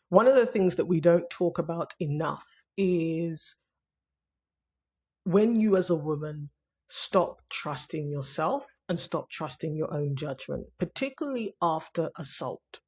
one of the things that we don't talk about enough is when you as a woman stop trusting yourself and stop trusting your own judgment, particularly after assault.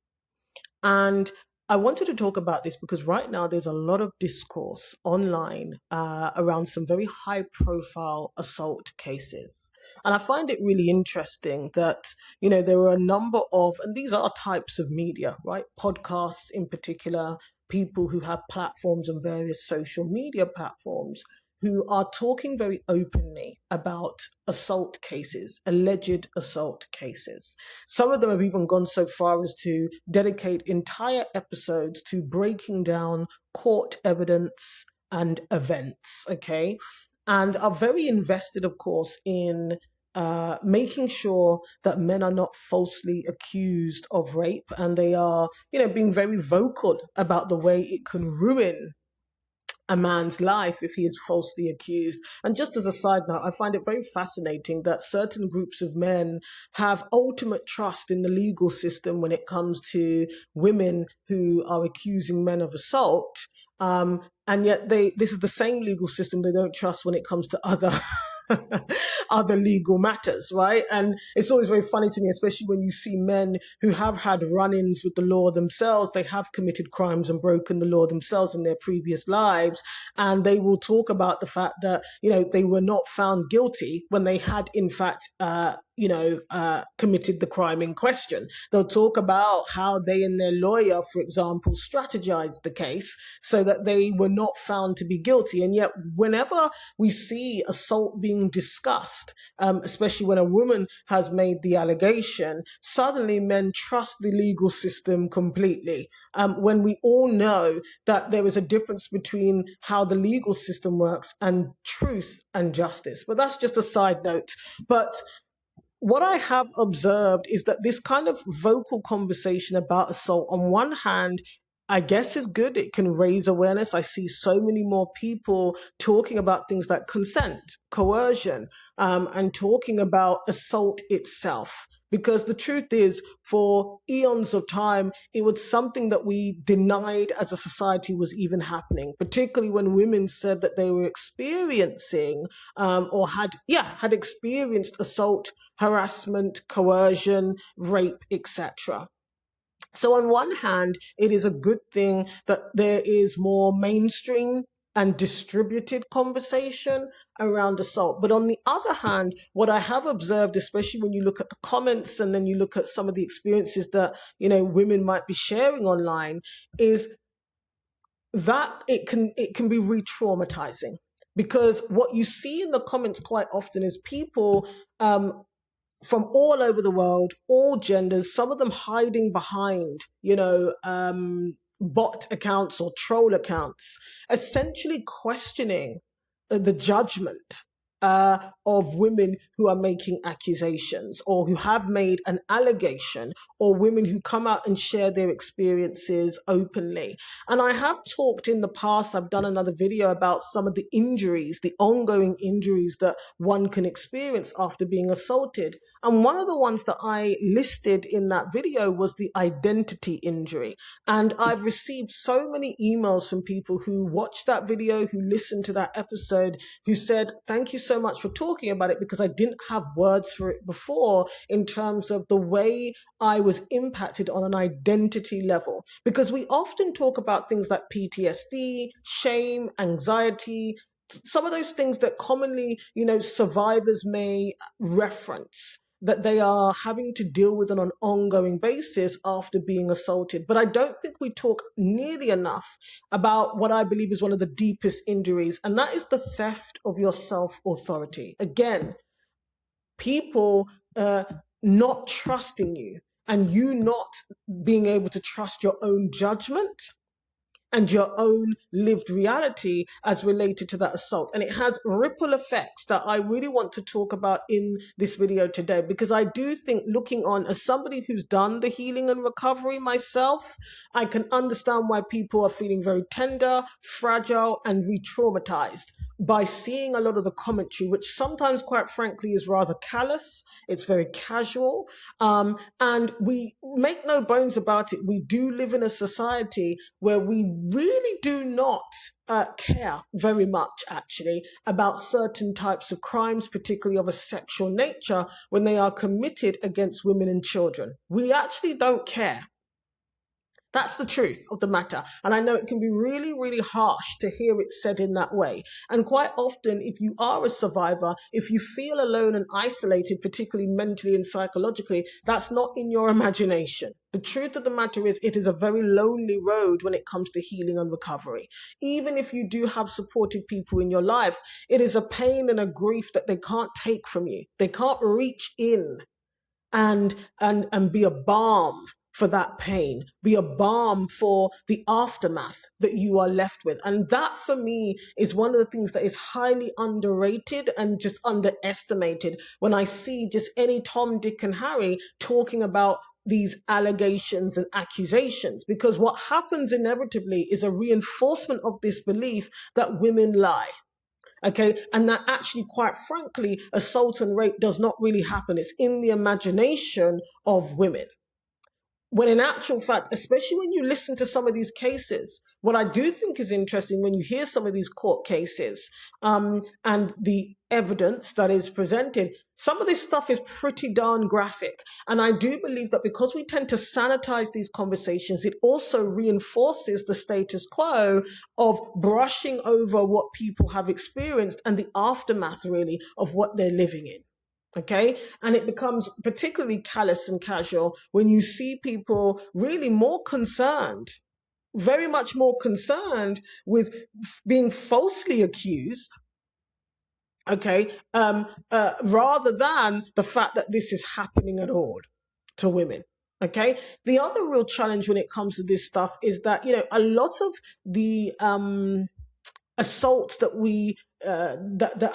And I wanted to talk about this because right now there's a lot of discourse online around some very high profile assault cases. And I find it really interesting that, there are a number of, and these are types of media, right? Podcasts in particular, people who have platforms on various social media platforms who are talking very openly about assault cases, alleged assault cases. Some of them have even gone so far as to dedicate entire episodes to breaking down court evidence and events, okay? And are very invested, of course, in making sure that men are not falsely accused of rape, and they are, being very vocal about the way it can ruin a man's life if he is falsely accused. And just as a side note, I find it very fascinating that certain groups of men have ultimate trust in the legal system when it comes to women who are accusing men of assault. And yet this is the same legal system they don't trust when it comes to other legal matters, right? And it's always very funny to me, especially when you see men who have had run-ins with the law themselves. They have committed crimes and broken the law themselves in their previous lives, and they will talk about the fact that they were not found guilty when they had in fact committed the crime in question. They'll talk about how they and their lawyer, for example, strategized the case so that they were not found to be guilty. And yet whenever we see assault being discussed, especially when a woman has made the allegation, suddenly men trust the legal system completely. When we all know that there is a difference between how the legal system works and truth and justice. But that's just a side note. But what I have observed is that this kind of vocal conversation about assault, on one hand, I guess is good. It can raise awareness. I see so many more people talking about things like consent, coercion, and talking about assault itself. Because the truth is, for eons of time, it was something that we denied as a society was even happening, particularly when women said that they were experiencing or had experienced assault, harassment, coercion, rape, etc. So on one hand, it is a good thing that there is more mainstream and distributed conversation around assault. But on the other hand, what I have observed, especially when you look at the comments and then you look at some of the experiences that, women might be sharing online, is that it can be re-traumatizing. Because what you see in the comments quite often is people from all over the world, all genders, some of them hiding behind, bot accounts or troll accounts, essentially questioning the judgment of women who are making accusations or who have made an allegation, or women who come out and share their experiences openly. And I have talked in the past, I've done another video about some of the injuries, the ongoing injuries that one can experience after being assaulted. And one of the ones that I listed in that video was the identity injury. And I've received so many emails from people who watched that video, who listened to that episode, who said, thank you so much for talking about it, because I didn't have words for it before in terms of the way I was impacted on an identity level. Because we often talk about things like PTSD, shame, anxiety, some of those things that commonly, survivors may reference, that they are having to deal with on an ongoing basis after being assaulted. But I don't think we talk nearly enough about what I believe is one of the deepest injuries, and that is the theft of your self-authority. Again, people not trusting you, and you not being able to trust your own judgment and your own lived reality as related to that assault. And it has ripple effects that I really want to talk about in this video today, because I do think, looking on as somebody who's done the healing and recovery myself, I can understand why people are feeling very tender, fragile, and re-traumatized by seeing a lot of the commentary, which sometimes, quite frankly, is rather callous. It's very casual. And we make no bones about it. We do live in a society where we really do not care very much, actually, about certain types of crimes, particularly of a sexual nature, when they are committed against women and children. We actually don't care. That's the truth of the matter. And I know it can be really, really harsh to hear it said in that way. And quite often, if you are a survivor, if you feel alone and isolated, particularly mentally and psychologically, that's not in your imagination. The truth of the matter is it is a very lonely road when it comes to healing and recovery. Even if you do have supportive people in your life, it is a pain and a grief that they can't take from you. They can't reach in and be a balm for that pain, be a balm for the aftermath that you are left with. And that, for me, is one of the things that is highly underrated and just underestimated when I see just any Tom, Dick and Harry talking about these allegations and accusations, because what happens inevitably is a reinforcement of this belief that women lie. Okay, and that actually, quite frankly, assault and rape does not really happen. It's in the imagination of women. When in actual fact, especially when you listen to some of these cases, what I do think is interesting when you hear some of these court cases and the evidence that is presented, some of this stuff is pretty darn graphic. And I do believe that because we tend to sanitize these conversations, it also reinforces the status quo of brushing over what people have experienced and the aftermath, really, of what they're living in. Okay, and it becomes particularly callous and casual when you see people really more concerned, very much more concerned with being falsely accused, okay, rather than the fact that this is happening at all to women. Okay, the other real challenge when it comes to this stuff is that, you know, a lot of the assaults that we that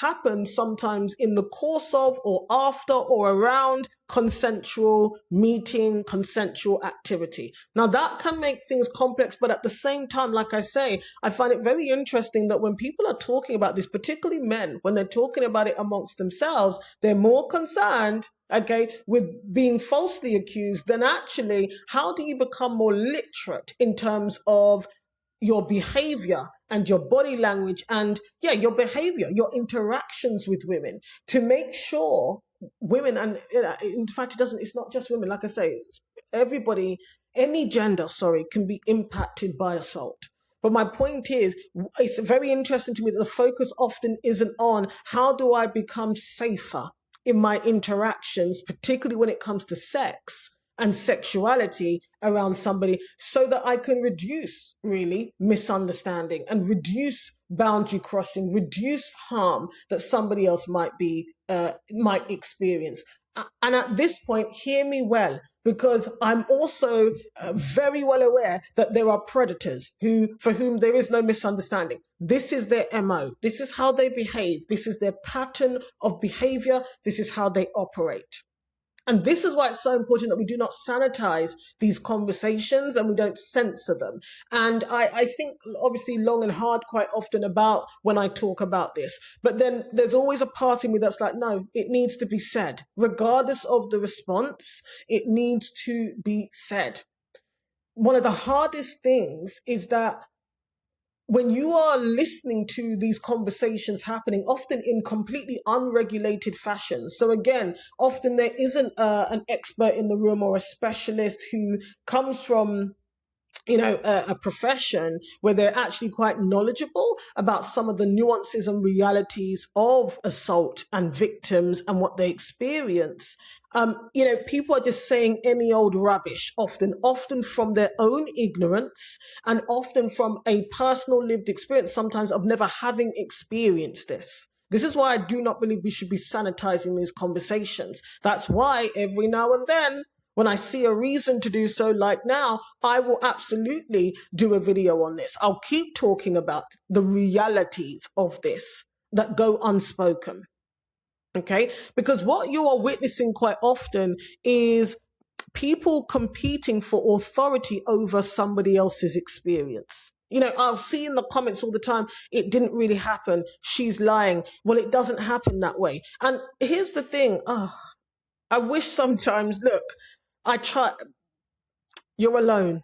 happen sometimes in the course of or after or around consensual meeting, consensual activity. Now that can make things complex, but at the same time, like I say, I find it very interesting that when people are talking about this, particularly men, when they're talking about it amongst themselves, they're more concerned, okay, with being falsely accused than actually how do you become more literate in terms of your behavior and your body language and your behavior, your interactions with women, to make sure women, and in fact it's not just women, like I say, it's everybody, any gender, can be impacted by assault. But my point is, it's very interesting to me that the focus often isn't on how do I become safer in my interactions, particularly when it comes to sex and sexuality around somebody, so that I can reduce really misunderstanding and reduce boundary crossing, reduce harm that somebody else might experience. And at this point, hear me well, because I'm also very well aware that there are predators for whom there is no misunderstanding. This is their MO. This is how they behave. This is their pattern of behavior. This is how they operate. And this is why it's so important that we do not sanitize these conversations and we don't censor them. And I think obviously long and hard quite often about when I talk about this. But then there's always a part in me that's like, no, it needs to be said. Regardless of the response, it needs to be said. One of the hardest things is that when you are listening to these conversations happening, often in completely unregulated fashion. So again, often there isn't an expert in the room or a specialist who comes from a profession where they're actually quite knowledgeable about some of the nuances and realities of assault and victims and what they experience. People are just saying any old rubbish, often from their own ignorance and often from a personal lived experience, sometimes of never having experienced this. This is why I do not believe we should be sanitizing these conversations. That's why every now and then, when I see a reason to do so, like now, I will absolutely do a video on this. I'll keep talking about the realities of this that go unspoken. Okay, because what you are witnessing quite often is people competing for authority over somebody else's experience. You know, I'll see in the comments all the time, it didn't really happen. She's lying. Well, it doesn't happen that way. And here's the thing. Oh, I wish sometimes, look, I try, you're alone.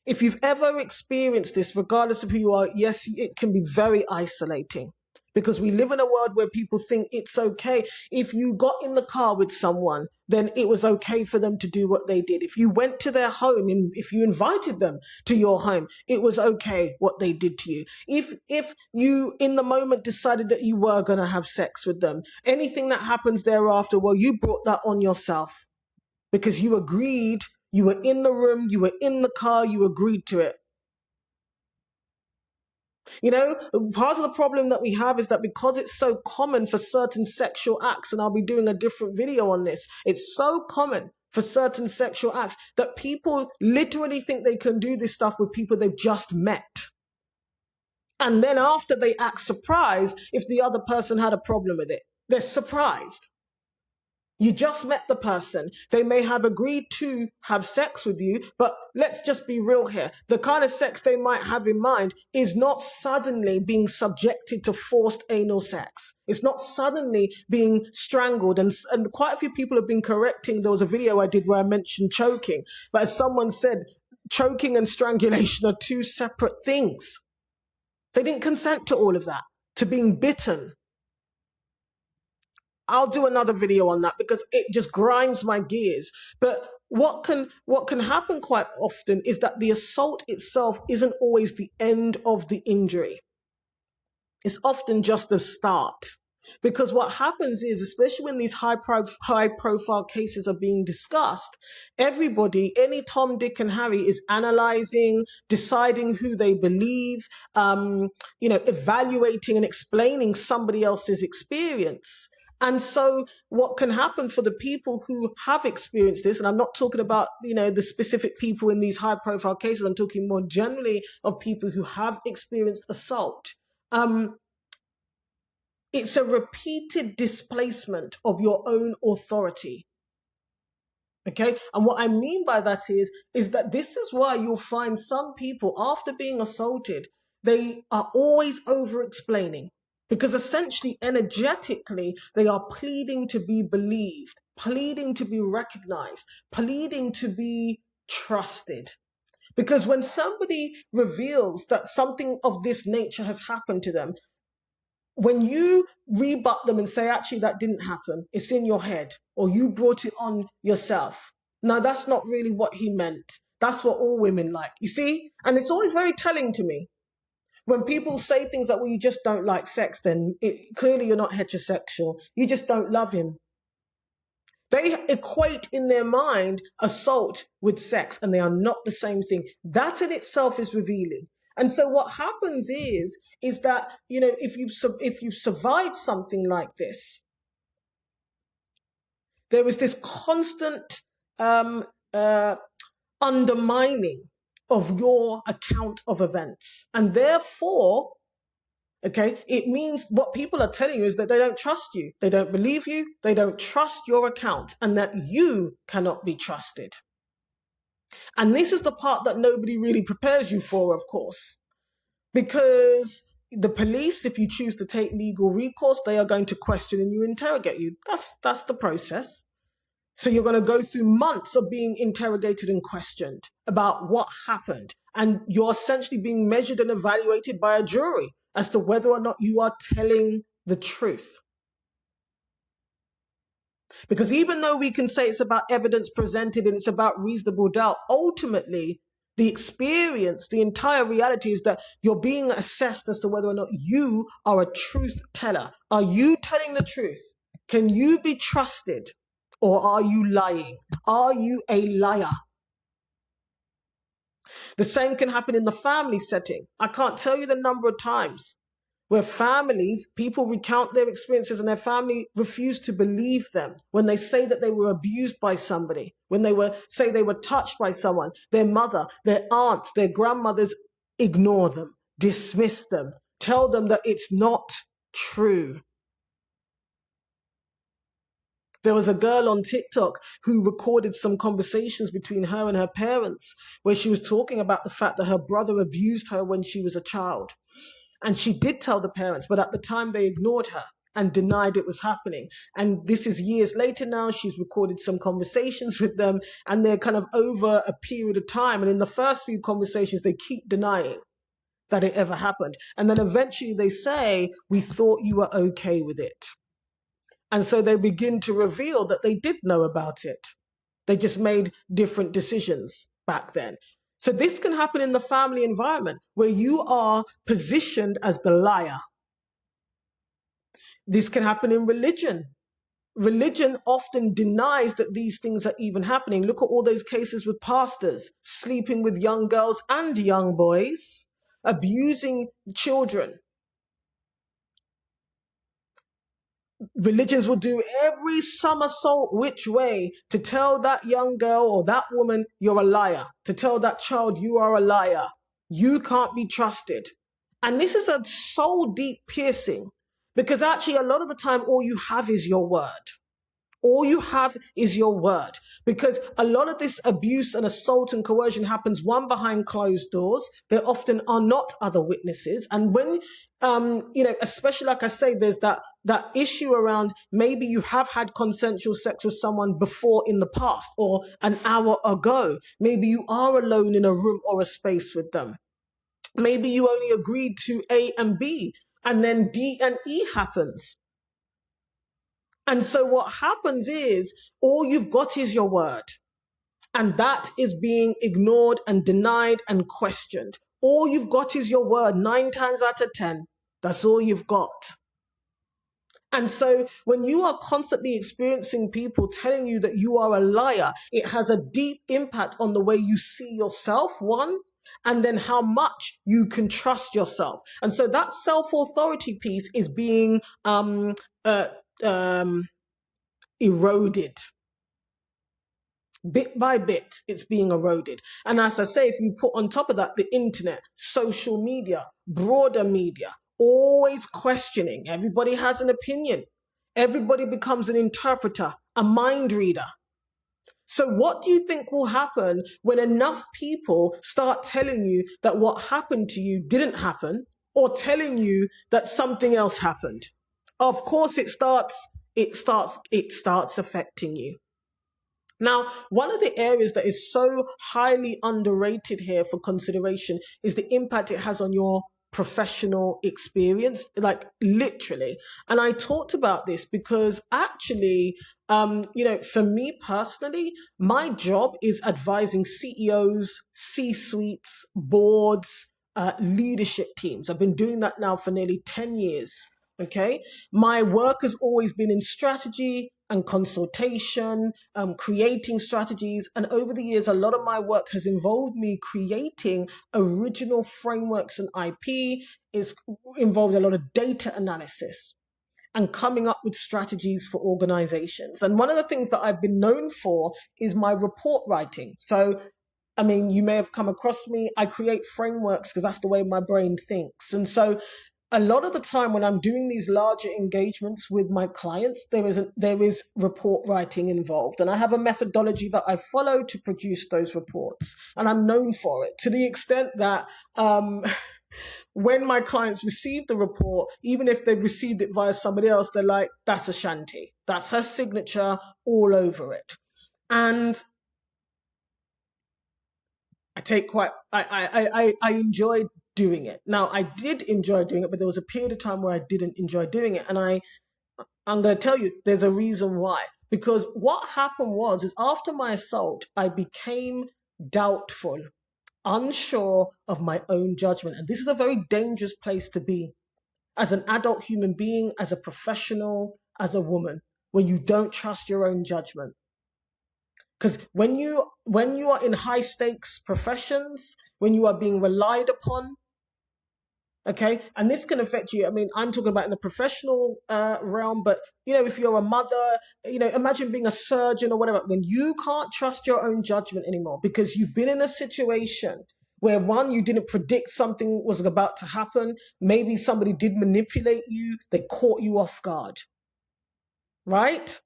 If you've ever experienced this, regardless of who you are, yes, it can be very isolating because we live in a world where people think it's okay. If you got in the car with someone, then it was okay for them to do what they did. If you went to their home and if you invited them to your home, it was okay what they did to you. If you in the moment decided that you were going to have sex with them, anything that happens thereafter, well, you brought that on yourself because you agreed. You were in the room, you were in the car, you agreed to it. You know, part of the problem that we have is that because it's so common for certain sexual acts, and I'll be doing a different video on this, it's so common for certain sexual acts that people literally think they can do this stuff with people they've just met. And then after they act surprised if the other person had a problem with it. They're surprised. You just met the person. They may have agreed to have sex with you, but let's just be real here. The kind of sex they might have in mind is not suddenly being subjected to forced anal sex. It's not suddenly being strangled. And quite a few people have been correcting. There was a video I did where I mentioned choking. But as someone said, choking and strangulation are two separate things. They didn't consent to all of that, to being bitten. I'll do another video on that because it just grinds my gears. But what can happen quite often is that the assault itself isn't always the end of the injury. It's often just the start. Because what happens is, especially when these high profile cases are being discussed, everybody, any Tom, Dick and Harry is analyzing, deciding who they believe, evaluating and explaining somebody else's experience. And so what can happen for the people who have experienced this, and I'm not talking about, the specific people in these high profile cases, I'm talking more generally of people who have experienced assault. It's a repeated displacement of your own authority. Okay. And what I mean by that is that this is why you'll find some people after being assaulted, they are always over explaining. Because essentially, energetically, they are pleading to be believed, pleading to be recognized, pleading to be trusted. Because when somebody reveals that something of this nature has happened to them, when you rebut them and say, actually, that didn't happen, it's in your head, or you brought it on yourself. Now, that's not really what he meant. That's what all women like, you see? And it's always very telling to me. When people say things like, well, you just don't like sex, then clearly you're not heterosexual. You just don't love him. They equate in their mind assault with sex, and they are not the same thing. That in itself is revealing. And so what happens is that, if you've survived something like this, there is this constant undermining of your account of events. And therefore, okay, it means what people are telling you is that they don't trust you. They don't believe you. They don't trust your account, and that you cannot be trusted. And this is the part that nobody really prepares you for, of course, because the police, if you choose to take legal recourse, they are going to question and interrogate you. That's the process. So you're going to go through months of being interrogated and questioned about what happened. And you're essentially being measured and evaluated by a jury as to whether or not you are telling the truth. Because even though we can say it's about evidence presented and it's about reasonable doubt, ultimately, the experience, the entire reality is that you're being assessed as to whether or not you are a truth teller. Are you telling the truth? Can you be trusted? Or are you lying? Are you a liar? The same can happen in the family setting. I can't tell you the number of times where people recount their experiences and their family refuse to believe them when they say that they were abused by somebody, when they say they were touched by someone. Their mother, their aunts, their grandmothers ignore them, dismiss them, tell them that it's not true. There was a girl on TikTok who recorded some conversations between her and her parents where she was talking about the fact that her brother abused her when she was a child. And she did tell the parents, but at the time they ignored her and denied it was happening. And this is years later now. She's recorded some conversations with them, and they're kind of over a period of time. And in the first few conversations, they keep denying that it ever happened. And then eventually they say, we thought you were okay with it. And so they begin to reveal that they did know about it. They just made different decisions back then. So this can happen in the family environment where you are positioned as the liar. This can happen in religion. Religion often denies that these things are even happening. Look at all those cases with pastors sleeping with young girls and young boys, abusing children. Religions will do every somersault which way to tell that young girl or that woman you're a liar, to tell that child you are a liar. You can't be trusted. And this is a soul deep piercing, because actually a lot of the time all you have is your word. All you have is your word, because a lot of this abuse and assault and coercion happens one behind closed doors. There often are not other witnesses. And when, especially like I say, there's that issue around maybe you have had consensual sex with someone before in the past or an hour ago. Maybe you are alone in a room or a space with them. Maybe you only agreed to A and B, and then D and E happens. And so what happens is all you've got is your word. And that is being ignored and denied and questioned. All you've got is your word 9 times out of 10. That's all you've got. And so when you are constantly experiencing people telling you that you are a liar, it has a deep impact on the way you see yourself, one, and then how much you can trust yourself. And so that self-authority piece is being eroded. Bit by bit, it's being eroded. And as I say, if you put on top of that the internet, social media, broader media, always questioning, everybody has an opinion. Everybody becomes an interpreter, a mind reader. So what do you think will happen when enough people start telling you that what happened to you didn't happen, or telling you that something else happened? Of course it starts affecting you. Now, one of the areas that is so highly underrated here for consideration is the impact it has on your professional experience, like literally. And I talked about this because actually, for me personally, my job is advising CEOs, C-suites, boards, leadership teams. I've been doing that now for nearly 10 years. Okay, my work has always been in strategy and consultation, creating strategies. And over the years, a lot of my work has involved me creating original frameworks and IP, is involved a lot of data analysis and coming up with strategies for organizations. And one of the things that I've been known for is my report writing. So, I mean, you may have come across me. I create frameworks because that's the way my brain thinks. And so a lot of the time when I'm doing these larger engagements with my clients, there is report writing involved. And I have a methodology that I follow to produce those reports. And I'm known for it to the extent that when my clients receive the report, even if they've received it via somebody else, they're like, that's Ashanti. That's her signature all over it. And I enjoyed doing it. Now, I did enjoy doing it, but there was a period of time where I didn't enjoy doing it. And I'm going to tell you, there's a reason why. Because what happened is after my assault, I became doubtful, unsure of my own judgment. And this is a very dangerous place to be as an adult human being, as a professional, as a woman, when you don't trust your own judgment. Because when you are in high stakes professions, when you are being relied upon, okay, and this can affect you. I mean, I'm talking about in the professional realm, but if you're a mother, imagine being a surgeon or whatever, when you can't trust your own judgment anymore because you've been in a situation where one, you didn't predict something was about to happen. Maybe somebody did manipulate you. They caught you off guard, right?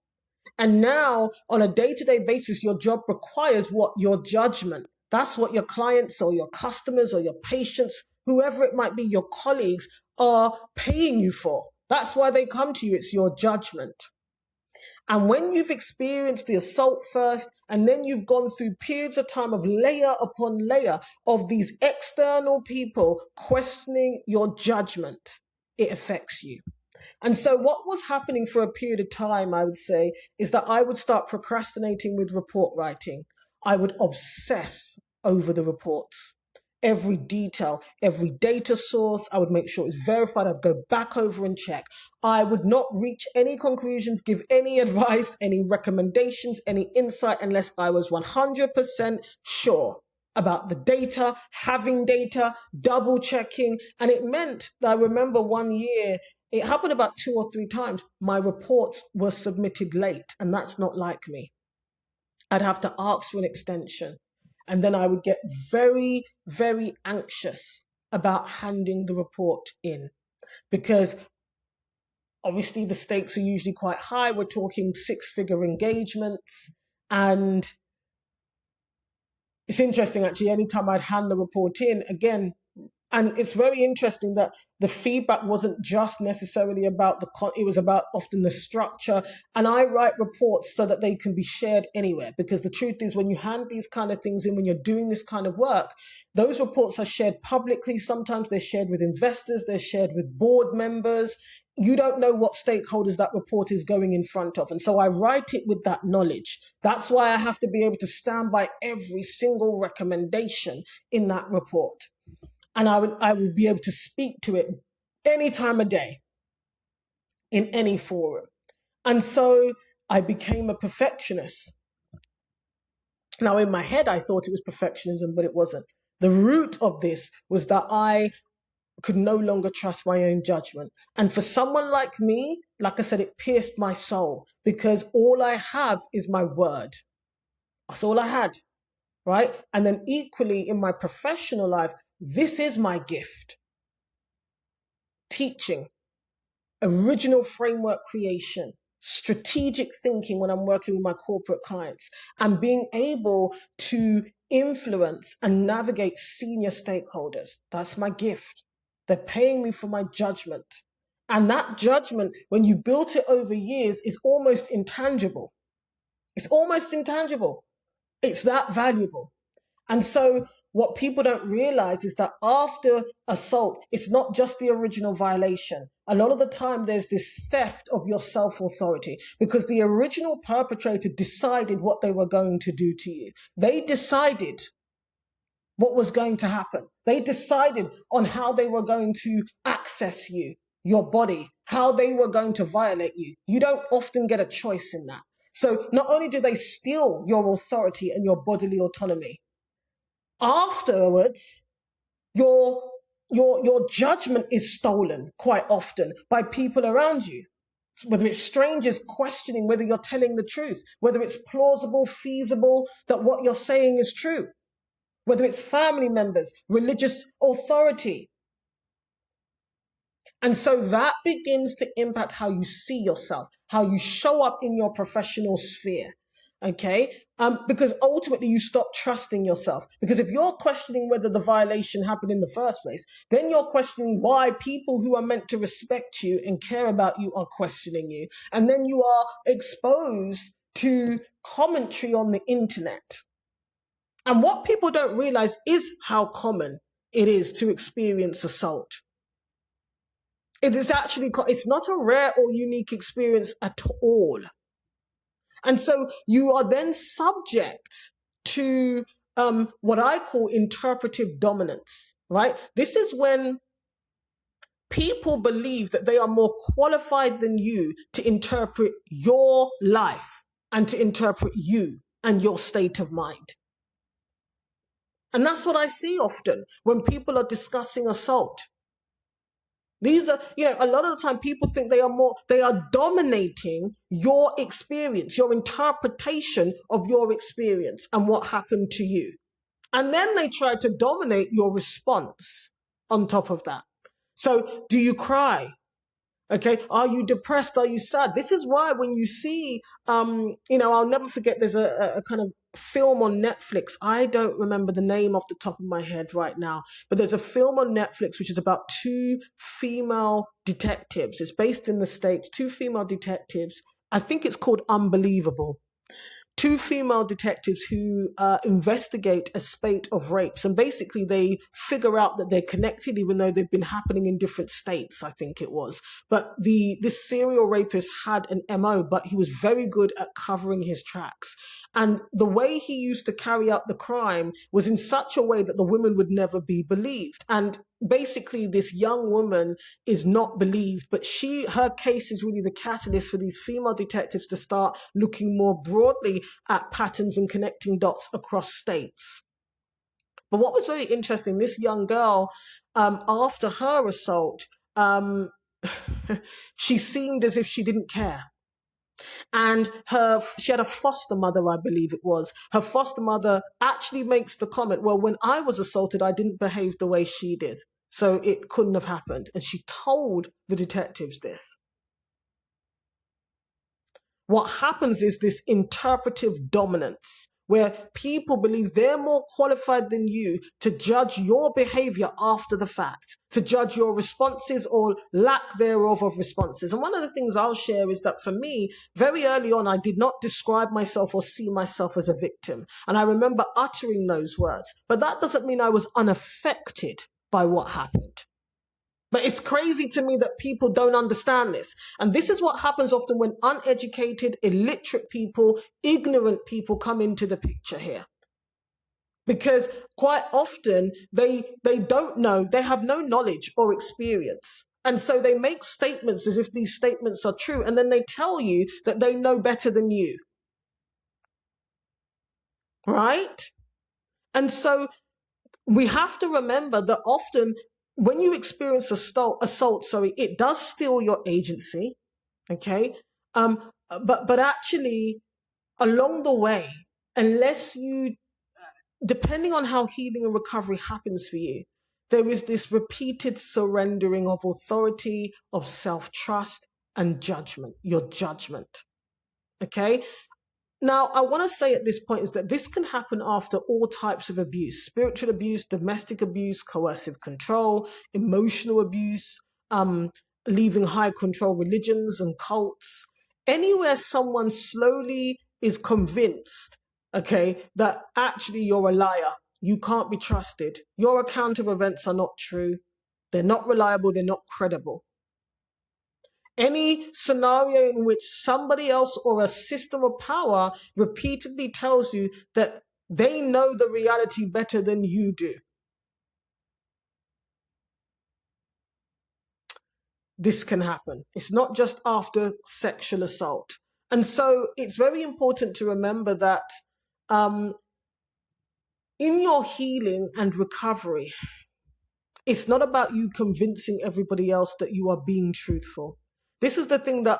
And now on a day-to-day basis, your job requires what? Your judgment. That's what your clients or your customers or your patients, whoever it might be, your colleagues are paying you for. That's why they come to you. It's your judgment. And when you've experienced the assault first, and then you've gone through periods of time of layer upon layer of these external people questioning your judgment, it affects you. And so what was happening for a period of time, I would say, is that I would start procrastinating with report writing. I would obsess over the reports. Every detail, every data source, I would make sure it's verified. I'd go back over and check. I would not reach any conclusions, give any advice, any recommendations, any insight unless I was 100% sure about the data, having data, double checking. And it meant that I remember one year, it happened about 2 or 3 times, my reports were submitted late, and that's not like me. I'd have to ask for an extension. And then I would get very, very anxious about handing the report in, because obviously the stakes are usually quite high. We're talking 6-figure engagements. And it's interesting, actually, anytime I'd hand the report in, again, and it's very interesting that the feedback wasn't just necessarily about it was about often the structure. And I write reports so that they can be shared anywhere, because the truth is, when you hand these kind of things in, when you're doing this kind of work, those reports are shared publicly. Sometimes they're shared with investors, they're shared with board members. You don't know what stakeholders that report is going in front of. And so I write it with that knowledge. That's why I have to be able to stand by every single recommendation in that report. And I would be able to speak to it any time of day, in any forum. And so I became a perfectionist. Now, in my head, I thought it was perfectionism, but it wasn't. The root of this was that I could no longer trust my own judgment. And for someone like me, like I said, it pierced my soul, because all I have is my word. That's all I had, right? And then equally in my professional life, this is my gift. Teaching, original framework creation, strategic thinking when I'm working with my corporate clients, and being able to influence and navigate senior stakeholders. That's my gift. They're paying me for my judgment. And that judgment, when you built it over years, is almost intangible. It's almost intangible. It's that valuable. And so what people don't realize is that after assault, it's not just the original violation. A lot of the time, there's this theft of your self-authority, because the original perpetrator decided what they were going to do to you. They decided what was going to happen. They decided on how they were going to access you, your body, how they were going to violate you. You don't often get a choice in that. So not only do they steal your authority and your bodily autonomy, afterwards, your judgment is stolen quite often by people around you, whether it's strangers questioning whether you're telling the truth, whether it's plausible, feasible that what you're saying is true, whether it's family members, religious authority. And so that begins to impact how you see yourself, how you show up in your professional sphere. Okay, because ultimately you stop trusting yourself. Because if you're questioning whether the violation happened in the first place, then you're questioning why people who are meant to respect you and care about you are questioning you. And then you are exposed to commentary on the internet. And what people don't realize is how common it is to experience assault. It is actually, it's not a rare or unique experience at all. And so you are then subject to what I call interpretive dominance, right? This is when people believe that they are more qualified than you to interpret your life and to interpret you and your state of mind. And that's what I see often when people are discussing assault. These are, a lot of the time people think they are dominating your experience, your interpretation of your experience and what happened to you. And then they try to dominate your response on top of that. So do you cry? Okay, are you depressed? Are you sad? This is why when you see, I'll never forget. There's a kind of film on Netflix. I don't remember the name off the top of my head right now, but there's a film on Netflix which is about two female detectives. It's based in the States. Two female detectives. I think it's called Unbelievable. Two female detectives who investigate a spate of rapes, and basically they figure out that they're connected, even though they've been happening in different states, I think it was. But this serial rapist had an MO, but he was very good at covering his tracks. And the way he used to carry out the crime was in such a way that the women would never be believed. And basically this young woman is not believed, but her case is really the catalyst for these female detectives to start looking more broadly at patterns and connecting dots across states. But what was very interesting, this young girl, after her assault, she seemed as if she didn't care. And she had a foster mother, I believe it was. Her foster mother actually makes the comment, well, when I was assaulted, I didn't behave the way she did, so it couldn't have happened. And she told the detectives this. What happens is this interpretive dominance, where people believe they're more qualified than you to judge your behavior after the fact, to judge your responses or lack thereof of responses. And one of the things I'll share is that for me, very early on, I did not describe myself or see myself as a victim. And I remember uttering those words, but that doesn't mean I was unaffected by what happened. But it's crazy to me that people don't understand this. And this is what happens often when uneducated, illiterate people, ignorant people come into the picture here. Because quite often they don't know, they have no knowledge or experience. And so they make statements as if these statements are true. And then they tell you that they know better than you. Right? And so we have to remember that often when you experience assault, it does steal your agency, okay? But actually, along the way, unless you, depending on how healing and recovery happens for you, there is this repeated surrendering of authority, of self-trust and judgment, your judgment, okay? Now, I want to say at this point is that this can happen after all types of abuse: spiritual abuse, domestic abuse, coercive control, emotional abuse, leaving high control religions and cults. Anywhere someone slowly is convinced, okay, that actually you're a liar, you can't be trusted, your account of events are not true, they're not reliable, they're not credible. Any scenario in which somebody else or a system of power repeatedly tells you that they know the reality better than you do. This can happen. It's not just after sexual assault. And so it's very important to remember that in your healing and recovery, it's not about you convincing everybody else that you are being truthful. This is the thing that,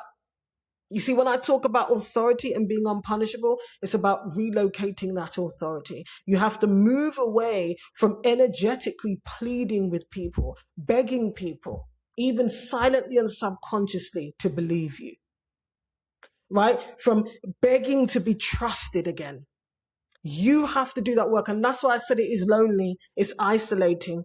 you see, when I talk about authority and being unpunishable, it's about relocating that authority. You have to move away from energetically pleading with people, begging people, even silently and subconsciously, to believe you, right? From begging to be trusted again. You have to do that work. And that's why I said it is lonely, it's isolating.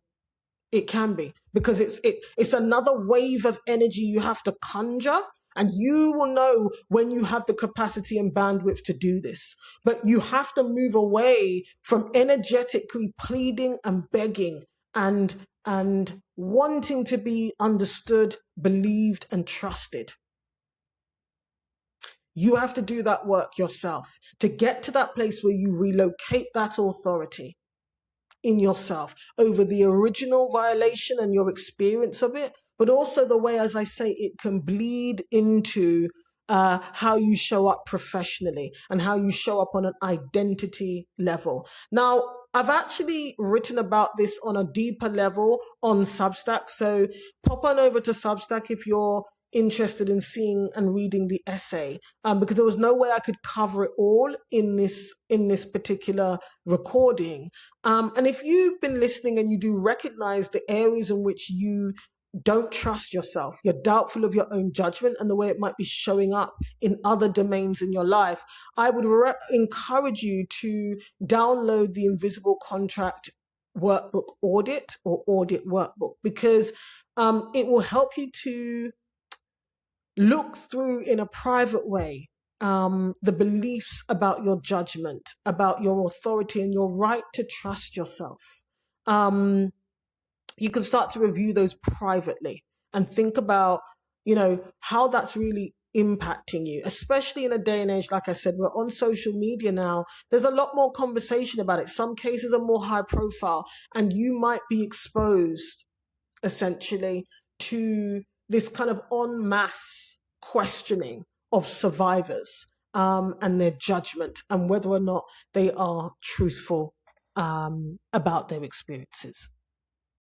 It can be, because it's another wave of energy you have to conjure, and you will know when you have the capacity and bandwidth to do this. But you have to move away from energetically pleading and begging and wanting to be understood, believed, and trusted. You have to do that work yourself to get to that place where you relocate that authority in yourself over the original violation and your experience of it, but also the way, as I say, it can bleed into how you show up professionally and how you show up on an identity level. Now, I've actually written about this on a deeper level on Substack, so pop on over to Substack if you're interested in seeing and reading the essay, because there was no way I could cover it all in this particular recording. And if you've been listening and you do recognize the areas in which you don't trust yourself, you're doubtful of your own judgment and the way it might be showing up in other domains in your life, I would encourage you to download the Invisible Contract Workbook Audit or Audit Workbook, because it will help you to look through in a private way the beliefs about your judgment, about your authority and your right to trust yourself. You can start to review those privately and think about, how that's really impacting you, especially in a day and age, like I said, we're on social media now. There's a lot more conversation about it. Some cases are more high profile, and you might be exposed essentially to this kind of en masse questioning of survivors and their judgment and whether or not they are truthful about their experiences.